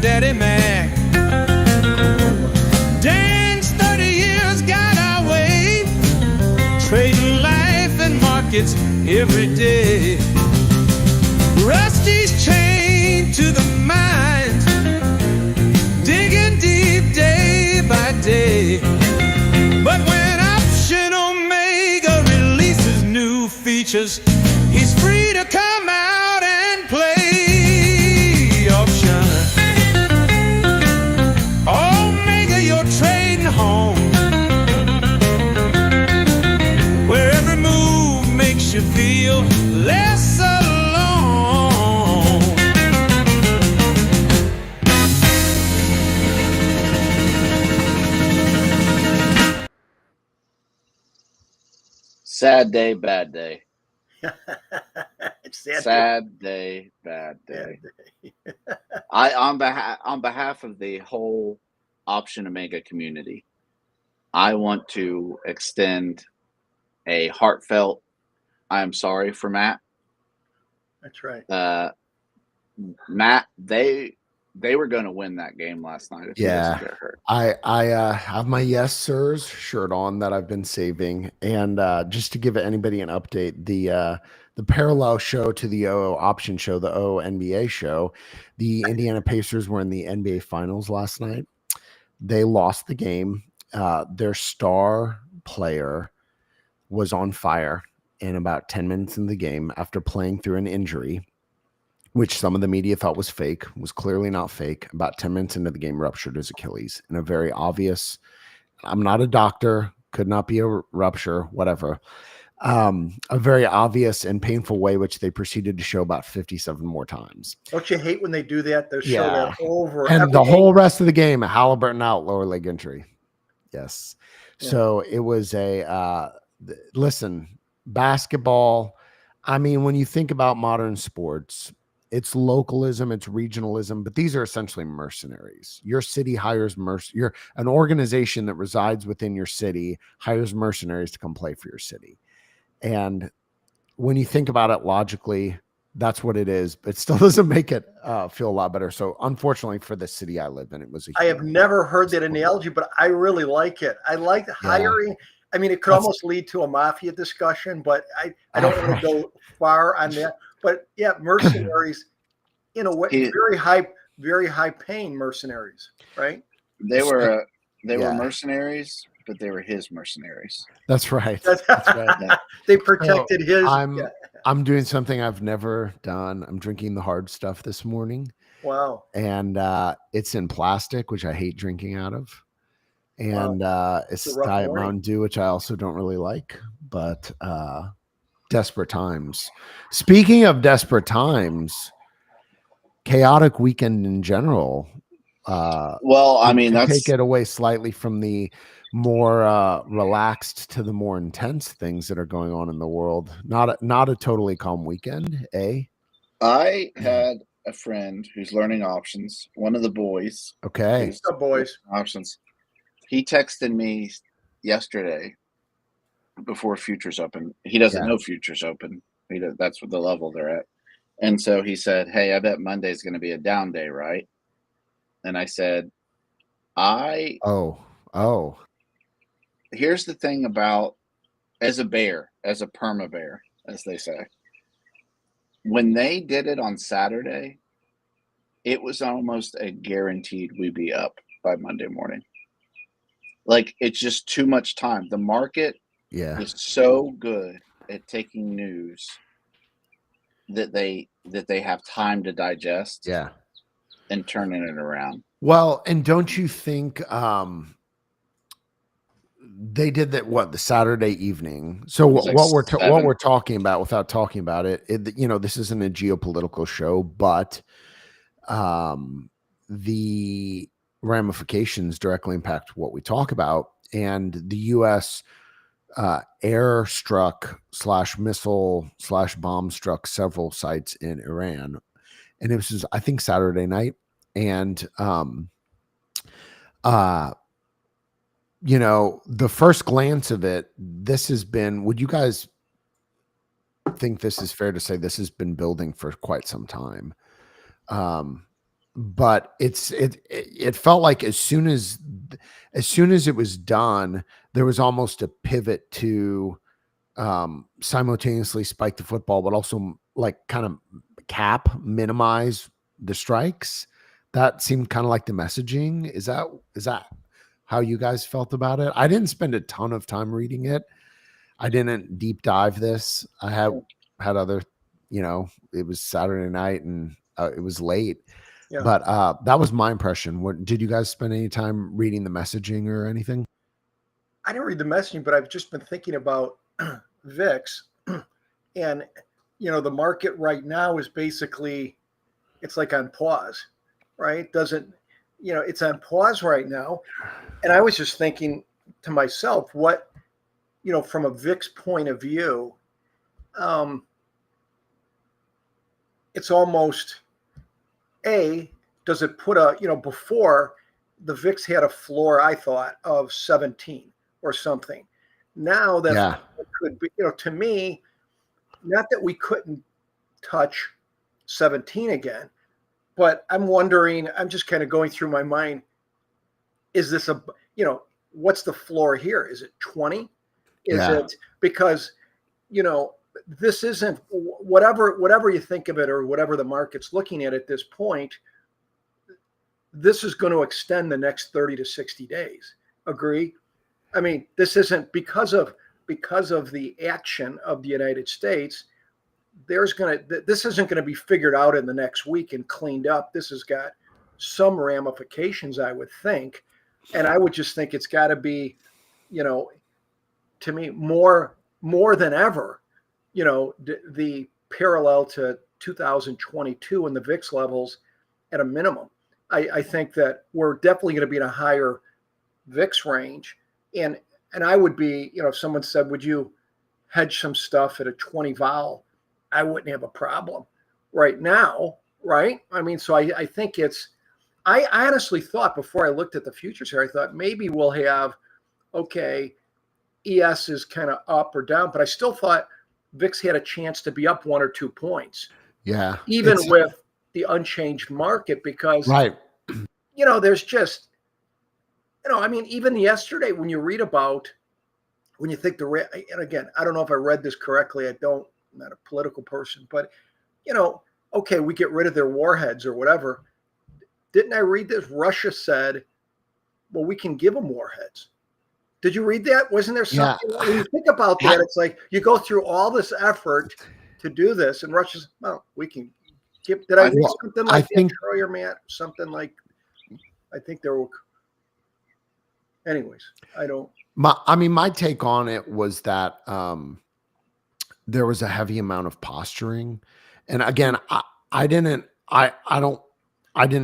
Daddy Mac. Dan's 30 years got our way, trading life and markets every day. Rusty's chained to the mines, digging deep day by day. But when Option Omega releases new features, he's free to come out and play. Option Omega, you're trading home, where every move makes you feel less alone. Sad day, bad day. Sad day, bad day. I on behalf of the whole Option Omega community, I want to extend a heartfelt I am sorry for Matt. That's right. Matt, they were going to win that game last night if he doesn't get hurt. I have my yes sirs shirt on that I've been saving, and just to give anybody an update, the parallel show to the O option show, the O NBA show, the Indiana Pacers were in the NBA Finals last night. They lost the game. Their star player was on fire in about 10 minutes in the game after playing through an injury, which some of the media thought was fake, was clearly not fake. About 10 minutes into the game, ruptured his Achilles in a very obvious, I'm not a doctor, could not be a rupture, whatever. A very obvious and painful way, which they proceeded to show about 57 more times. Don't you hate when they do that? They show that over. And the whole rest of the game, Halliburton out, lower leg injury. Yes. Yeah. So it was listen, basketball, I mean, when you think about modern sports, it's localism, it's regionalism, but these are essentially mercenaries. Your city hires you're an organization that resides within your city, hires mercenaries to come play for your city. And when you think about it logically, that's what it is, but it still doesn't make it feel a lot better. So unfortunately for the city I live in, it was I have never heard that analogy, but I really like it. I like hiring. I mean, it could almost lead to a mafia discussion, but I don't want to go far on that. But yeah, mercenaries, in a way, very high paying mercenaries, right? They were mercenaries, but they were his mercenaries. That's right. That's right. Yeah. They protected his. I'm doing something I've never done. I'm drinking the hard stuff this morning. Wow. And it's in plastic, which I hate drinking out of. And it's Diet Mountain Dew, which I also don't really like, but desperate times. Speaking of desperate times, chaotic weekend in general. Well, I mean, that's take it away slightly from the more relaxed to the more intense things that are going on in the world. Not a totally calm weekend, eh? I had a friend who's learning options. One of the boys. Okay. What's up, boys? Options. He texted me yesterday before futures open. He doesn't know futures open. That's what the level they're at. And so he said, "Hey, I bet Monday's going to be a down day, right?" And I said, here's the thing about as a perma bear, as they say, when they did it on Saturday, it was almost a guaranteed we'd be up by Monday morning. Like, it's just too much time. The market is so good at taking news that they have time to digest and turning it around. Well, and don't you think they did that the Saturday evening? So what we're talking about, without talking about it, this isn't a geopolitical show, but the ramifications directly impact what we talk about. And the U.S. airstruck / missile / bomb struck several sites in Iran, and it was, I think, Saturday night. And the first glance of it, this has been, would you guys think this is fair to say this has been building for quite some time? but it felt like as soon as it was done, there was almost a pivot to simultaneously spike the football, but also like kind of minimize the strikes. That seemed kind of like the messaging. Is that how you guys felt about it? I didn't spend a ton of time reading it. I didn't deep dive this. I had other, it was Saturday night and it was late. Yeah. But that was my impression. Did you guys spend any time reading the messaging or anything? I didn't read the messaging, but I've just been thinking about VIX, and the market right now is basically, it's like on pause, right? It's on pause right now. And I was just thinking to myself, what, from a VIX point of view, it's almost does it put before the VIX had a floor, I thought, of 17 or something. Now that it could be, to me, not that we couldn't touch 17 again, but I'm wondering, I'm just kind of going through my mind, is this what's the floor here? Is it 20? Is it because, this isn't whatever you think of it or whatever the market's looking at this point, this is going to extend the next 30 to 60 days. Agree? I mean, this isn't because of the action of the United States. This isn't going to be figured out in the next week and cleaned up. This has got some ramifications, I would think. And I would just think it's got to be, to me, more than ever, the parallel to 2022 and the VIX levels at a minimum. I think that we're definitely going to be in a higher VIX range. And I would be, if someone said, would you hedge some stuff at a 20 vol? I wouldn't have a problem right now, right? I mean, so I think I honestly thought before I looked at the futures here, I thought maybe we'll have, ES is kind of up or down, but I still thought VIX had a chance to be up 1 or 2 points. Yeah. Even with the unchanged market, because, there's just, I mean, even yesterday when you read about, when you think and again, I don't know if I read this correctly. I'm not a political person, but, we get rid of their warheads or whatever. Didn't I read this? Russia said, well, we can give them warheads. Did you read that? Wasn't there something? When you think about that, it's like you go through all this effort to do this, and Russia's, well, we can give. Did I read something like that, Troy or Matt? Something like, I think there were. Anyways, I don't. My take on it was that there was a heavy amount of posturing, and again, I didn't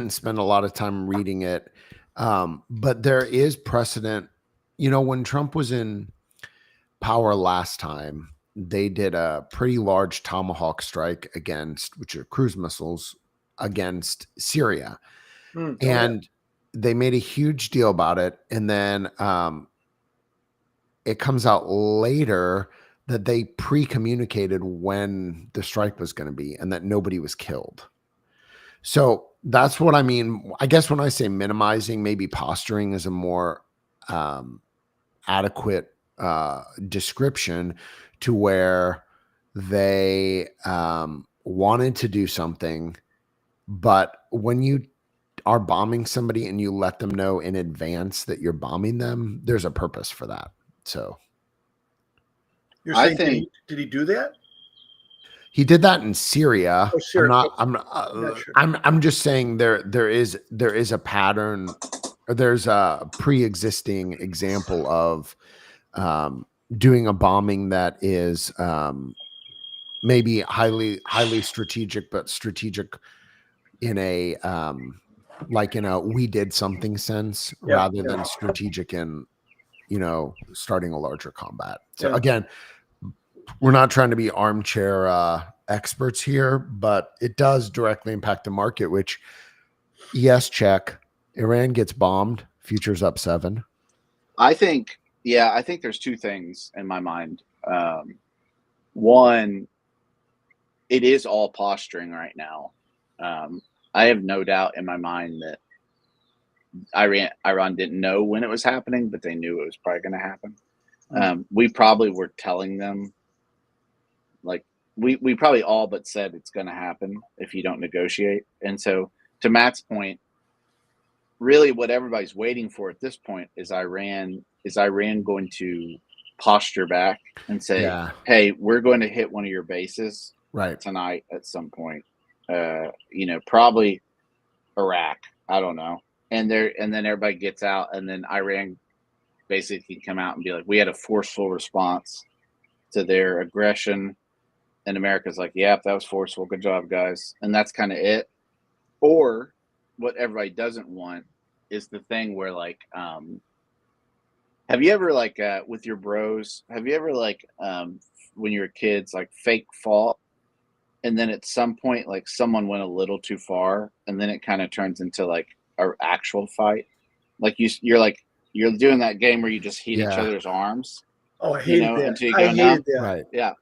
spend a lot of time reading it, but there is precedent. When Trump was in power last time, they did a pretty large Tomahawk strike which are cruise missiles, against Syria. And they made a huge deal about it. And then it comes out later that they pre-communicated when the strike was going to be and that nobody was killed. So that's what I mean. I guess when I say minimizing, maybe posturing is a more adequate description, to where they wanted to do something, but when you are bombing somebody and you let them know in advance that you're bombing them, there's a purpose for that. So you're saying, did he do that? He did that in Syria. Oh, Syria. I'm just saying there is a pattern. There's a pre-existing example of doing a bombing that is maybe highly strategic, but strategic in a we did something sense, rather than strategic in starting a larger combat. So again, we're not trying to be armchair experts here, but it does directly impact the market. Which, yes, check. Iran gets bombed, futures up 7. I think there's 2 things in my mind. One, it is all posturing right now. I have no doubt in my mind that Iran didn't know when it was happening, but they knew it was probably going to happen. We probably were telling them, like, we probably all but said it's going to happen if you don't negotiate. And so, to Matt's point, really what everybody's waiting for at this point is Iran going to posture back and say, hey, we're going to hit one of your bases tonight at some point. Probably Iraq. I don't know. And then everybody gets out, and then Iran basically come out and be like, we had a forceful response to their aggression. And America's like, yeah, that was forceful. Good job, guys. And that's kind of it. Or what everybody doesn't want is the thing where, like, have you ever, like, with your bros, have you ever, like, when you were kids, like, fake fought, and then at some point, like, someone went a little too far, and then it kind of turns into, like, an actual fight? Like, you're doing that game where you just heat each other's arms. Oh, I hated that. Until you go, that. Right. Yeah.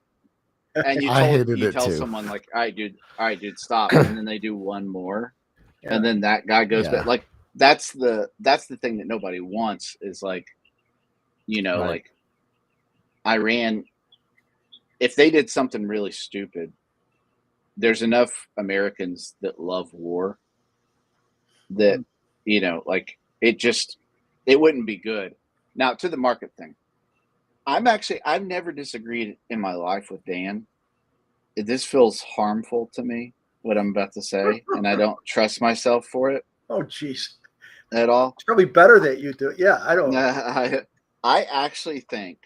And you tell someone, like, all right, dude, stop. And then they do one more. Yeah. And then that guy goes back. Like, that's the thing that nobody wants is, like, like, Iran, if they did something really stupid, there's enough Americans that love war that, like, it wouldn't be good. Now, to the market thing, I've never disagreed in my life with Dan. This feels harmful to me, what I'm about to say, and I don't trust myself for it. Oh, geez. At all. It's probably better that you do it. Yeah, I don't. I actually think,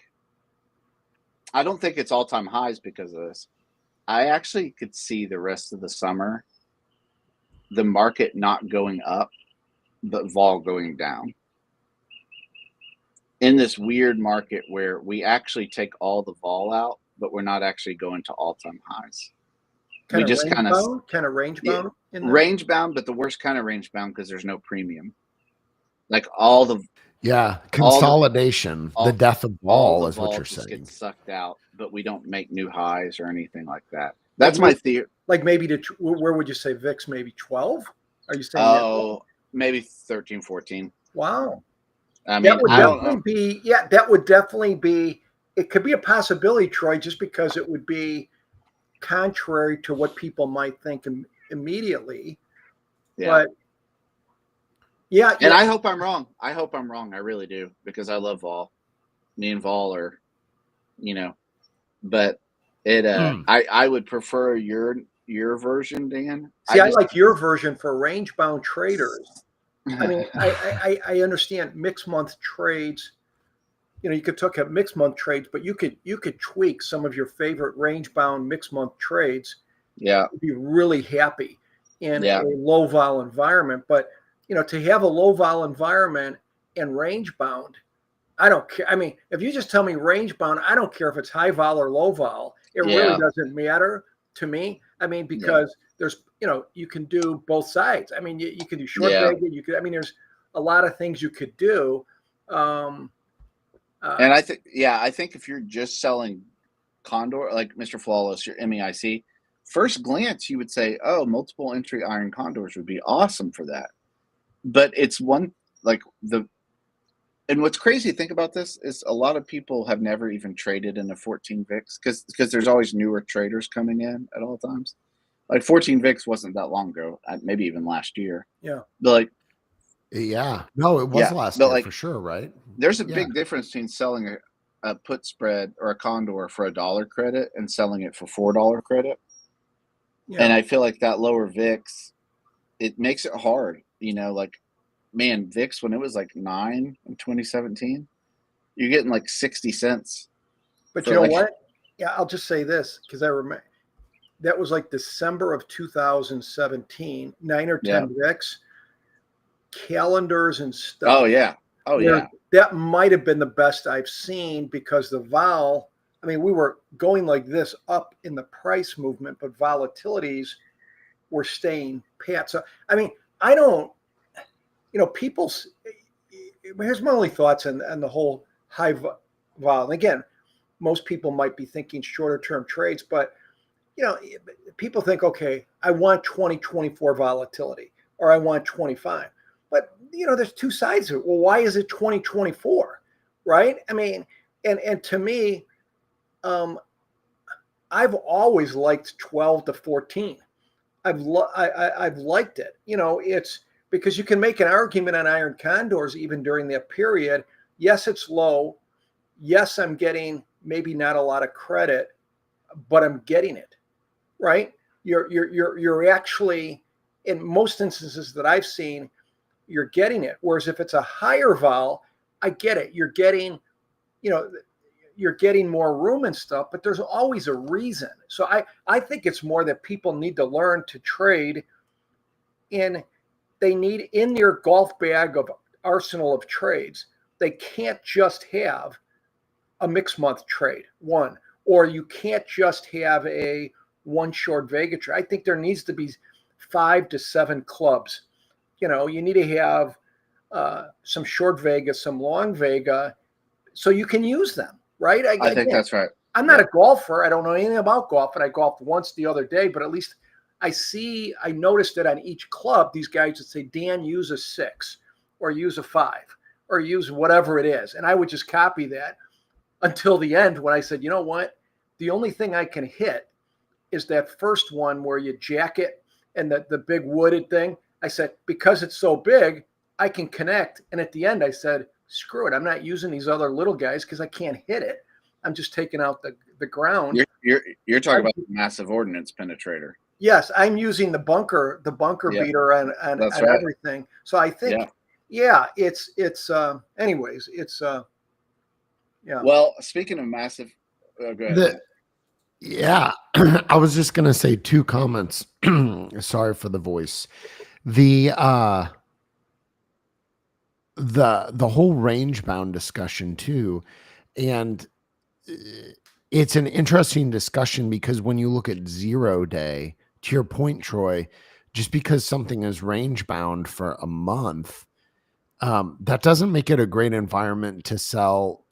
I don't think it's all-time highs because of this. I actually could see the rest of the summer, the market not going up, but vol going down. In this weird market where we actually take all the vol out, but we're not actually going to all-time highs. Kind of range bound. Range bound, but the worst kind of range bound because there's no premium. Like all the consolidation, the death of vol is what you're saying. Gets sucked out, but we don't make new highs or anything like that. That's my theory. Like maybe where would you say VIX? Maybe 12? Are you saying? Maybe 13, 14. Wow. I mean, that would definitely be. It could be a possibility, Troy, just because it would be contrary to what people might think immediately. Yeah. But and I hope I'm wrong. I really do, because I love vol. Me and vol are, but it. I would prefer your version, Dan. See, I like your version for range bound traders. I mean, I understand mixed month trades. You could look at mixed month trades, but you could tweak some of your favorite range bound mixed month trades. Yeah, be really happy in a low vol environment. But to have a low vol environment and range bound, I don't care. I mean, if you just tell me range bound, I don't care if it's high vol or low vol. It really doesn't matter to me. I mean, because there's you can do both sides. I mean, you can do short rated. You could. I mean, there's a lot of things you could do. And I think if you're just selling Condor, like Mr. Flawless, your MEIC, first glance you would say, oh, multiple entry iron condors would be awesome for that. But it's one, like, and what's crazy to think about this is a lot of people have never even traded in a 14 VIX because there's always newer traders coming in at all times. Like 14 VIX wasn't that long ago, maybe even last year. Yeah. But like, no, it was last year, like, for sure, right? There's a big difference between selling a put spread or a condor for $1 credit and selling it for $4 credit. Yeah. And I feel like that lower VIX, it makes it hard. Like, man, VIX when it was like 9 in 2017, you're getting like 60 cents. But you know what? Yeah, I'll just say this because I remember that was like December of 2017, 9 or 10 VIX. Calendars and stuff. Oh yeah. That might have been the best I've seen because the vol, I mean, we were going like this up in the price movement, but volatilities were staying pat. So, I mean, I don't, people's, here's my only thoughts on the whole high vol. And again, most people might be thinking shorter term trades, but people think, okay, I want 2024 volatility or I want 25. But, there's two sides of it. Well, why is it 2024? Right? I mean, and to me, I've always liked 12 to 14. I've liked it. It's because you can make an argument on iron condors even during that period. Yes, it's low. Yes, I'm getting maybe not a lot of credit, but I'm getting it. Right? You're actually, in most instances that I've seen, you're getting it. Whereas if it's a higher vol, I get it. You're getting more room and stuff, but there's always a reason. So I think it's more that people need to learn to trade they need in their golf bag of arsenal of trades. They can't just have a mixed month trade, one, or you can't just have a one short Vega trade. I think there needs to be 5 to 7 clubs. You need to have some short Vega, some long Vega, so you can use them, right? I think that's right. I'm not a golfer. I don't know anything about golf, but I golfed once the other day. But at least I noticed that on each club, these guys would say, Dan, use a 6 or use a 5 or use whatever it is. And I would just copy that until the end when I said, you know what? The only thing I can hit is that first one where you jack it and the big wooded thing. I said, because it's so big, I can connect. And at the end, I said, screw it. I'm not using these other little guys because I can't hit it. I'm just taking out the ground. You're talking about the massive ordnance penetrator. Yes, I'm using the bunker beater and right. Everything. So I think, it's anyways, it's yeah. Well, speaking of massive, go ahead. I was just gonna say 2 comments. Sorry for the voice. The whole range bound discussion too, and it's an interesting discussion because when you look at 0 day, to your point, Troy, just because something is range bound for a month, that doesn't make it a great environment to sell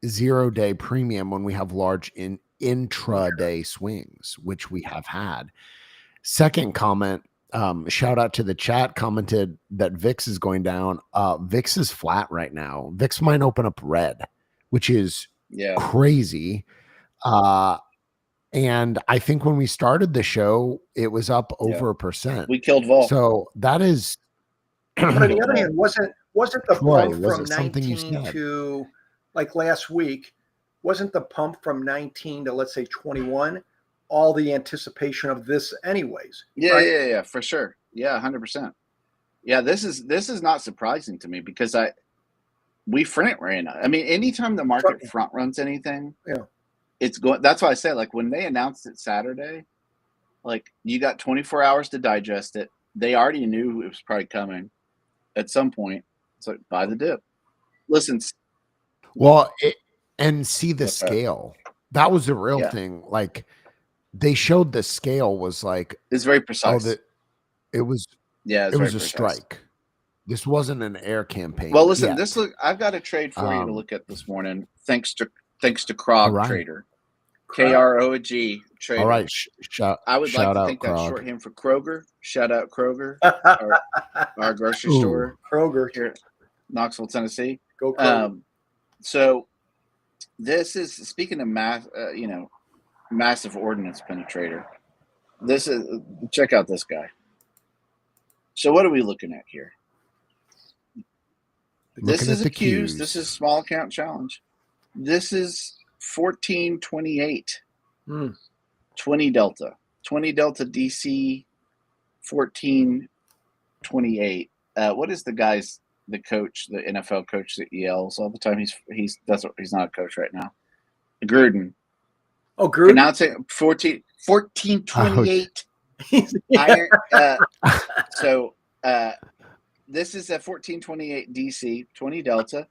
0 day premium when we have large intraday swings, which we have had. Second comment, shout out to the chat, commented that VIX is going down. VIX is flat right now. VIX might open up red, which is crazy. And I think when we started the show, it was up over 1%. We killed vol. So that is. But on the other hand, wasn't the Troy, pump from 19 to like last week? Wasn't the pump from 19 to let's say 21 all the anticipation of this anyways? Yeah, right? yeah, for sure. Yeah, 100%. Yeah, this is not surprising to me because we front ran. I mean, anytime the market front runs anything, it's going. That's why I say, like, when they announced it Saturday, like, you got 24 hours to digest it. They already knew it was probably coming at some point. It's like, buy the dip. Listen. Well, and see the scale. That was the real thing. Like, they showed the scale was like. It's very precise. It was a strike. This wasn't an air campaign. Well, listen, I've got a trade for you to look at this morning. Thanks to KroagTrader. KROAG Trader. All right. I would like to think that's shorthand for Kroger. Shout out Kroger, our grocery store. Kroger here in Knoxville, Tennessee. Go Kroger. So this is, speaking of massive ordinance penetrator. Check out this guy. So what are we looking at here? This is a Qs. This is small account challenge. This is 1428. 20 delta. 20 delta DC 1428. What is the coach, the NFL coach that yells all the time? He's not a coach right now. Gruden. Oh, Gruden. Announcing 1428. Iron, this is a 1428 DC 20 delta.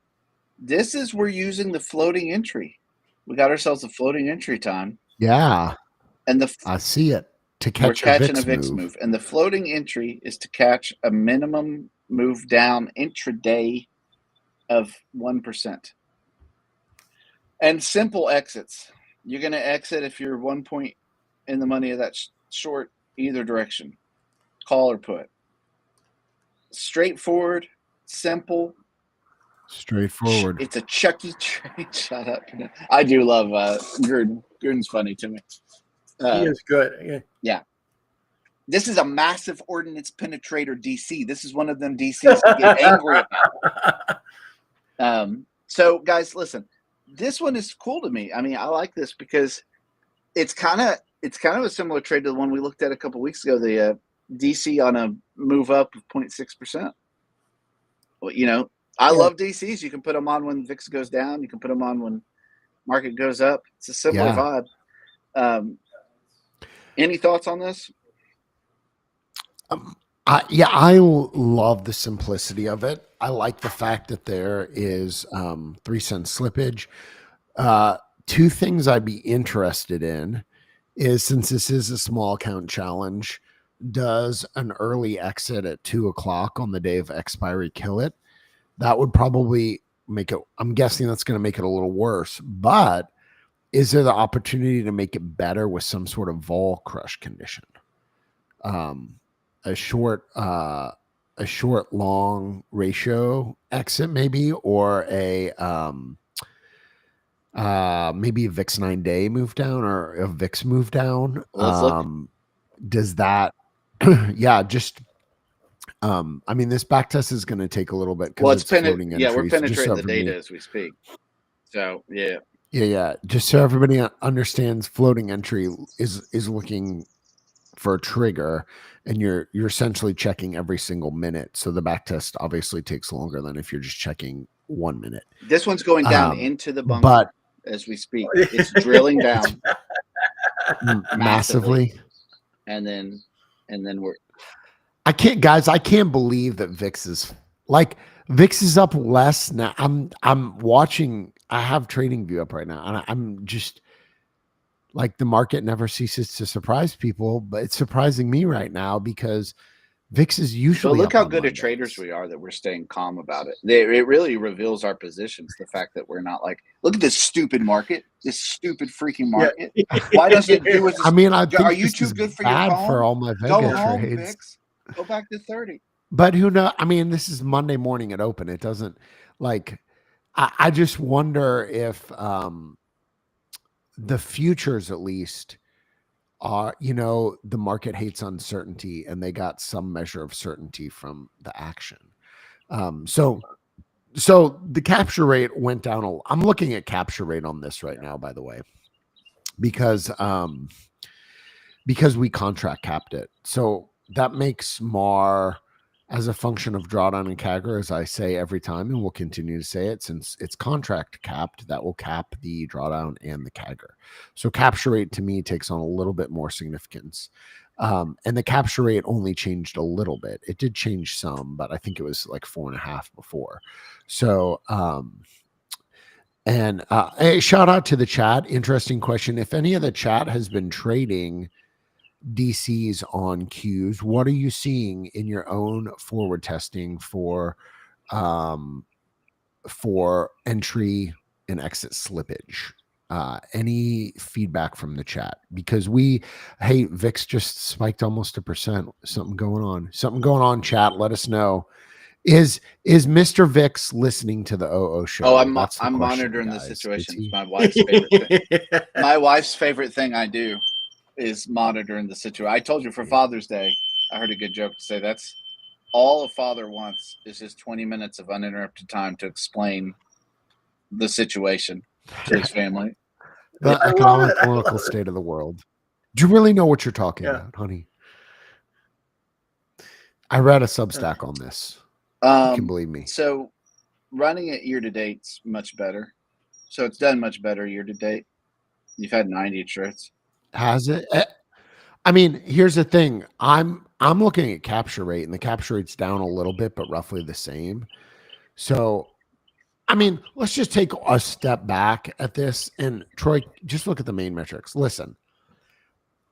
This is we're using the floating entry. We got ourselves a floating entry time. Yeah, and I see it to catch we're catching a VIX move, and the floating entry is to catch a minimum move down intraday of 1%. And simple exits. You're going to exit if you're 1.8 in the money of that short either direction, call or put. Straightforward, simple. Straightforward. It's a Chucky trade. Shut up. I do love Gruden. Gruden's funny to me. He is good. Yeah. This is a massive Ordinance Penetrator DC. This is one of them DCs to get angry about. So, guys, listen. This one is cool to me. I mean, I like this because it's kind of a similar trade to the one we looked at a couple weeks ago. The DC on a move up of 0.6%. Well, you know, I love DCs. You can put them on when VIX goes down. You can put them on when market goes up. It's a similar vibe. Any thoughts on this? I love the simplicity of it. I like the fact that there is 3-cent slippage. Two things I'd be interested in is, since this is a small account challenge, does an early exit at 2:00 on the day of expiry kill it? That would probably make it, I'm guessing that's going to make it a little worse, but is there the opportunity to make it better with some sort of vol crush condition? A short long ratio exit maybe, or a maybe a VIX 9-day move down or a VIX move down. Does that just I mean, this back test is going to take a little bit because it's floating entries. We're penetrating the data as we speak. So yeah. Just so everybody understands, floating entry is looking for a trigger, and you're essentially checking every single minute. So the back test obviously takes longer than if you're just checking 1 minute. This one's going down into the bunker as we speak. It's drilling down massively, and then we're. I can't believe that VIX is up less now. I'm watching. I have TradingView up right now, and I'm just like, the market never ceases to surprise people, but it's surprising me right now because VIX is usually. But look how good at traders we are that we're staying calm about it. It really reveals our positions. The fact that we're not like, look at this stupid market, this stupid freaking market. Yeah. Why doesn't it do as? I mean, I think are you too good for your phone? For all my Vega Go home, trades. VIX. Go back to 30. But who knows? I mean, this is Monday morning at open. It doesn't like. I just wonder if the futures, at least, are, the market hates uncertainty, and they got some measure of certainty from the action. So the capture rate went down. I'm looking at capture rate on this right now, by the way, because we contract capped it. So that makes MAR, as a function of drawdown and CAGR, as I say every time, and we'll continue to say it, since it's contract capped, that will cap the drawdown and the CAGR. So capture rate to me takes on a little bit more significance. And the capture rate only changed a little bit. It did change some, but I think it was like 4.5 before. So, hey, shout out to the chat. Interesting question. If any of the chat has been trading DCs on Qs, what are you seeing in your own forward testing for entry and exit slippage? Any feedback from the chat? Because VIX just spiked almost 1%. Something going on, chat. Let us know. Is Mr. VIX listening to the OO show? Oh, I'm monitoring the situation. It's my wife's favorite thing. My wife's favorite thing I do is monitoring the situation. I told you for Father's Day, I heard a good joke to say that's all a father wants is just 20 minutes of uninterrupted time to explain the situation to his family. The economic political state of the world. Do you really know what you're talking about, honey? I read a Substack on this. You can believe me. So running it year to date's much better. So it's done much better year to date. You've had 90 trades. Has it? I mean, here's the thing. I'm looking at capture rate, and the capture rate's down a little bit, but roughly the same. So, I mean, let's just take a step back at this. And Troy, just look at the main metrics. Listen,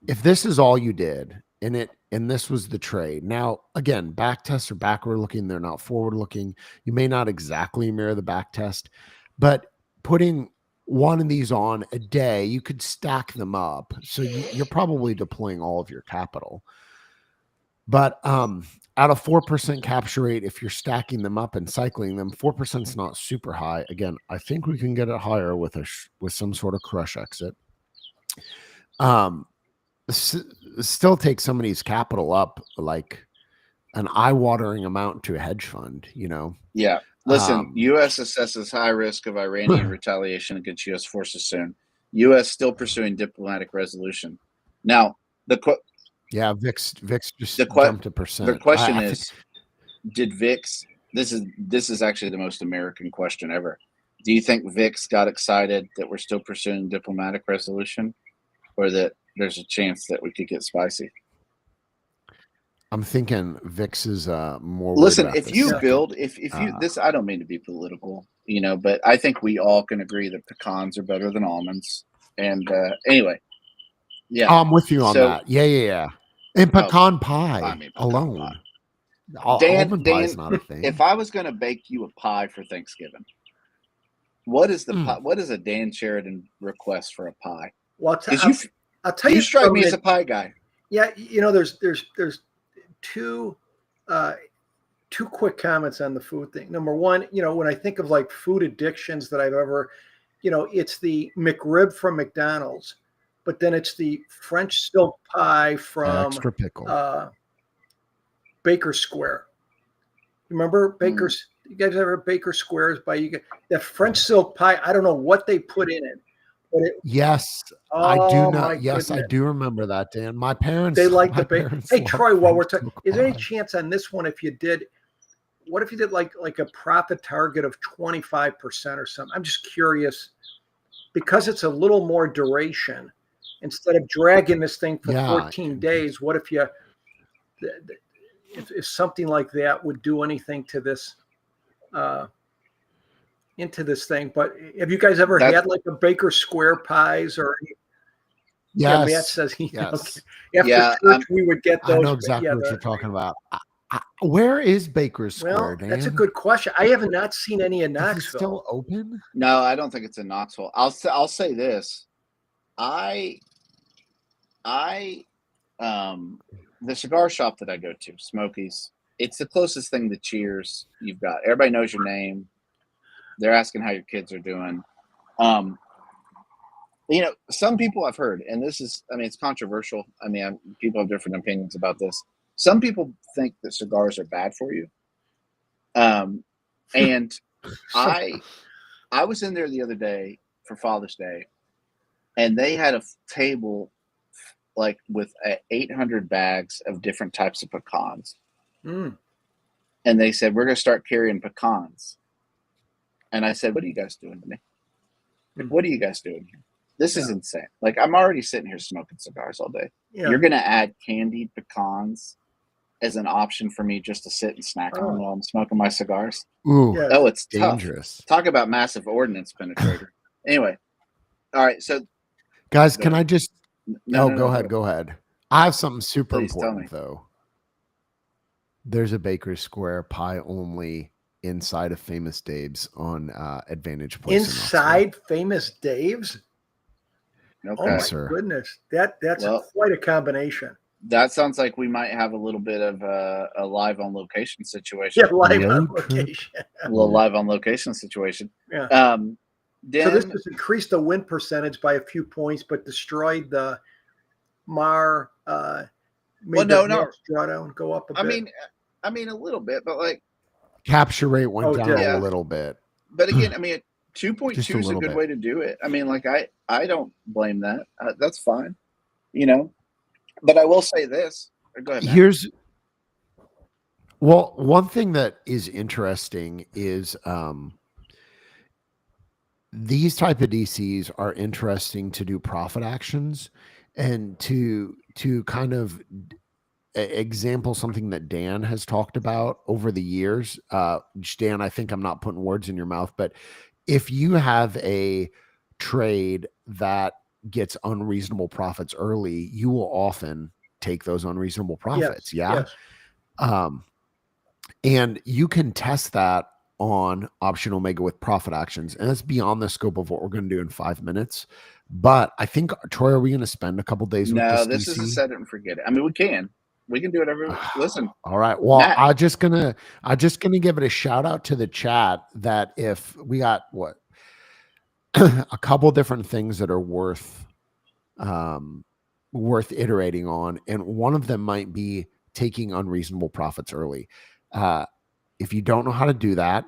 if this is all you did, and this was the trade. Now, again, back tests are backward looking. They're not forward looking. You may not exactly mirror the back test, but putting one of these on a day, you could stack them up. So you're probably deploying all of your capital. But at a 4% capture rate, if you're stacking them up and cycling them, 4% is not super high. Again, I think we can get it higher with some sort of crush exit. Still take somebody's capital up like an eye-watering amount to a hedge fund, you know? Yeah. Listen, U.S. assesses high risk of Iranian retaliation against U.S. forces soon. U.S. still pursuing diplomatic resolution. Now, VIX just jumped 1%. The question is, did VIX? This is actually the most American question ever. Do you think VIX got excited that we're still pursuing diplomatic resolution, or that there's a chance that we could get spicy? I'm thinking VIX is more. Listen, if you this, I don't mean to be political, you know, but I think we all can agree that pecans are better than almonds. And anyway, yeah, I'm with you on that. Yeah. And pecan pie alone. Pie. Almond pie is not a thing. If I was going to bake you a pie for Thanksgiving, what is what is a Dan Sheridan request for a pie? Well, I'll tell you strike me as a pie guy. Yeah, you know, there's two quick comments on the food thing. Number one, you know, when I think of like food addictions that I've ever, you know, it's the McRib from McDonald's, but then it's the French silk pie from extra pickle. Baker Square. Remember Baker's? You guys ever Baker Squares by you? That French silk pie. I don't know what they put in it. Yes, I do know. Yes, goodness. I do remember that, Dan. My parents. They like the bacon. Hey, Troy, while we're talking, is there any chance on this one if you did? What if you did like a profit target of 25% or something? I'm just curious because it's a little more duration instead of dragging this thing for 14 days. What if you, if something like that would do anything to this? Into this thing, but have you guys ever had like a Baker Square pies or? Yes. Yeah, Matt says yes. Okay. After church, we would get those. I know exactly what you're talking about. Where is Baker Square? Well, Dan? that's a good question. I have not seen any in Knoxville. Is it still open? No, I don't think it's in Knoxville. I'll say this. The cigar shop that I go to, Smokies, it's the closest thing to Cheers you've got. Everybody knows your name. They're asking how your kids are doing. You know, some people I've heard, and this is, I mean, it's controversial. I mean, people have different opinions about this. Some people think that cigars are bad for you. And I was in there the other day for Father's Day, and they had a table like with 800 bags of different types of pecans. And they said, we're going to start carrying pecans. And I said, what are you guys doing to me? What are you guys doing here? This is insane. Like, I'm already sitting here smoking cigars all day. Yeah. You're going to add candied pecans as an option for me just to sit and snack on while I'm smoking my cigars. Ooh, oh, it's dangerous. Tough. Talk about massive ordinance penetrator. Anyway. All right. So, guys, can I just? No, go ahead. Go ahead. I have something super important, though. There's a Baker Square pie only inside of Famous Dave's on Advantage Place. Inside Famous Dave's? Okay. Oh my goodness. That's quite a combination. That sounds like we might have a little bit of a live on location situation. Yeah, live on location. A little live on location situation. Yeah. Dan, so this has increased the win percentage by a few points, but destroyed the Mar. Well, no. Go up a bit. I mean a little bit, but like capture rate went down a little bit. But again, I mean, 2.2 is a good way to do it. I mean, like I don't blame that. That's fine, you know. But I will say this. Go ahead, Matt. One thing that is interesting is these type of DCs are interesting to do profit actions and to kind of example something that Dan has talked about over the years. Dan, I think I'm not putting words in your mouth, but if you have a trade that gets unreasonable profits early, you will often take those unreasonable profits. Yes. Yes. And you can test that on Option Omega with profit actions, and that's beyond the scope of what we're going to do in 5 minutes. But I think, Troy, are we going to spend a couple days with No, this this is a DC? set it and forget it. I mean, we can do it every. Listen, all right. Well, Matt. I'm just gonna give it a shout out to the chat that if we got a couple different things that are worth iterating on, and one of them might be taking unreasonable profits early. If you don't know how to do that,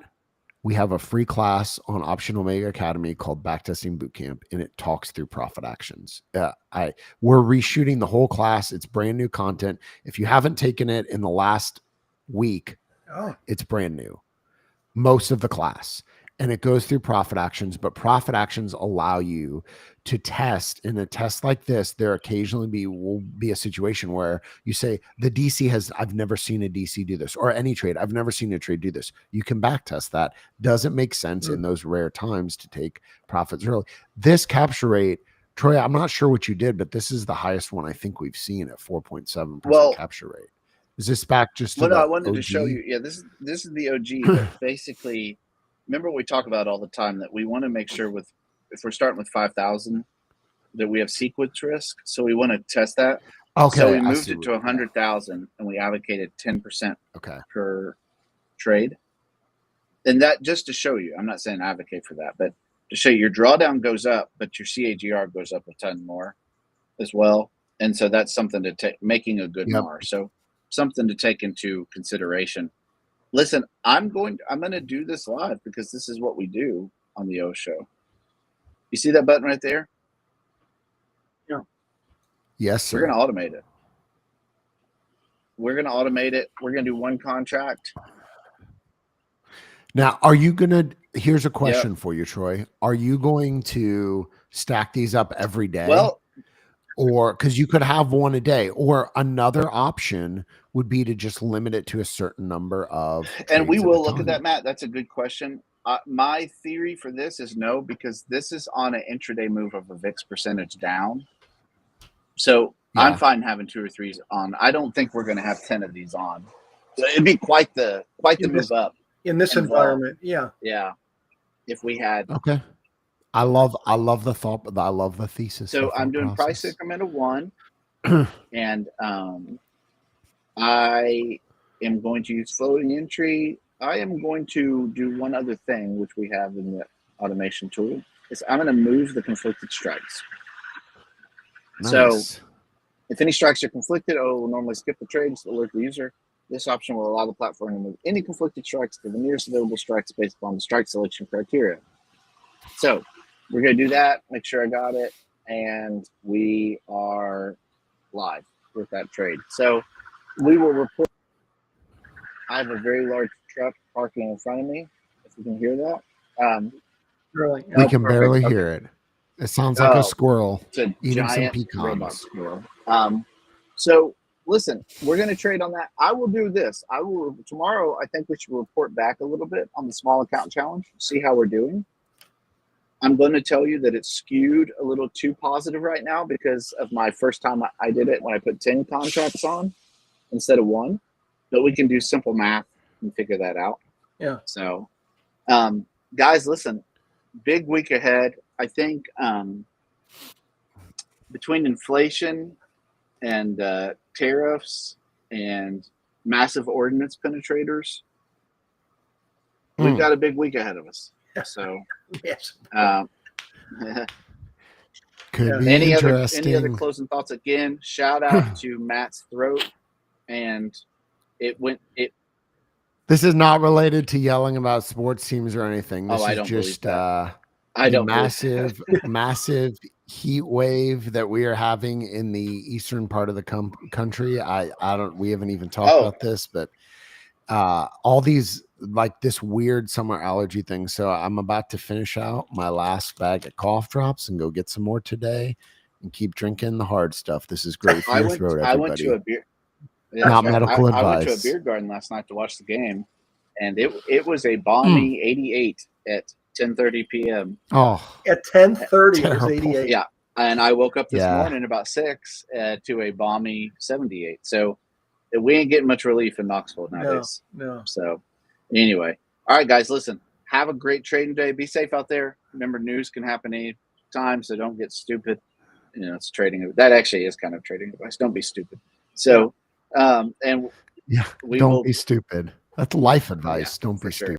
we have a free class on Option Omega Academy called Backtesting Bootcamp, and it talks through profit actions. We're reshooting the whole class. It's brand new content. If you haven't taken it in the last week, it's brand new. Most of the class. And it goes through profit actions, but profit actions allow you to test. In a test like this, there occasionally will be a situation where you say, the DC I've never seen a DC do this, or any trade, I've never seen a trade do this. You can back test that. Does it make sense in those rare times to take profits early? This capture rate, Troy, I'm not sure what you did, but this is the highest one I think we've seen at 4.7% capture rate. Is this back just to I wanted OG? to show you. Yeah, this is the OG, but basically, remember what we talk about all the time, that we want to make sure if we're starting with 5,000 that we have sequence risk. So we want to test that. Okay. So we moved it to 100,000 and we allocated 10% per trade. And that just to show you, I'm not saying advocate for that, but to show you your drawdown goes up, but your CAGR goes up a ton more as well. And so that's something to take, making a good MAR. So something to take into consideration. Listen, I'm going to do this live because this is what we do on the O Show. You see that button right there? Yeah. Yes, sir. We're going to automate it. We're going to do one contract. Now, here's a question for you, Troy. Are you going to stack these up every day? Well, or because you could have one a day, or another option would be to just limit it to a certain number of trades. And we will look at that, Matt. That's a good question. My theory for this is no, because this is on an intraday move of a VIX percentage down. So I'm fine having 2 or 3s on. I don't think we're going to have 10 of these on. So it'd be quite the move up in this environment. Yeah. If we had. Okay. I love the thought, but I love the thesis. So I'm doing price increment of 1, and I am going to use floating entry. I am going to do one other thing, which we have in the automation tool, is I'm going to move the conflicted strikes. Nice. So if any strikes are conflicted, it will normally skip the trade to alert the user. This option will allow the platform to move any conflicted strikes to the nearest available strikes based upon the strike selection criteria. So we're going to do that, make sure I got it, and we are live with that trade. So we will report. I have a very large truck parking in front of me, if you can hear that. Really? We can barely hear it. It sounds like a squirrel eating some pecans. Squirrel. So listen, we're going to trade on that. I will do this. Tomorrow, I think we should report back a little bit on the small account challenge, see how we're doing. I'm going to tell you that it's skewed a little too positive right now because of my first time I did it when I put 10 contracts on instead of 1. But we can do simple math and figure that out. Yeah. So, guys, listen, big week ahead. I think between inflation and tariffs and massive ordinance penetrators, we've got a big week ahead of us. So, yes. Could be any interesting. other closing thoughts? Again, shout out to Matt's throat, and This is not related to yelling about sports teams or anything. This I is don't just massive heat wave that we are having in the eastern part of the country. We haven't even talked about this, but all these, like this weird summer allergy thing. So I'm about to finish out my last bag of cough drops and go get some more today and keep drinking the hard stuff. This is great for your throat, everybody. I went to a beer. Not medical advice. I went to a beer garden last night to watch the game, and it was a balmy 88 at 10:30 p.m. Oh, at 10:30 it was 88. Yeah, and I woke up this morning about 6 to a balmy 78. So we ain't getting much relief in Knoxville nowadays. No. So anyway, All right, guys, listen. Have a great trading day. Be safe out there. Remember, news can happen any time, so don't get stupid. It's trading. That actually is kind of trading advice. Don't be stupid. So, and Yeah. we Don't will be stupid. That's life advice. Don't for be sure. stupid.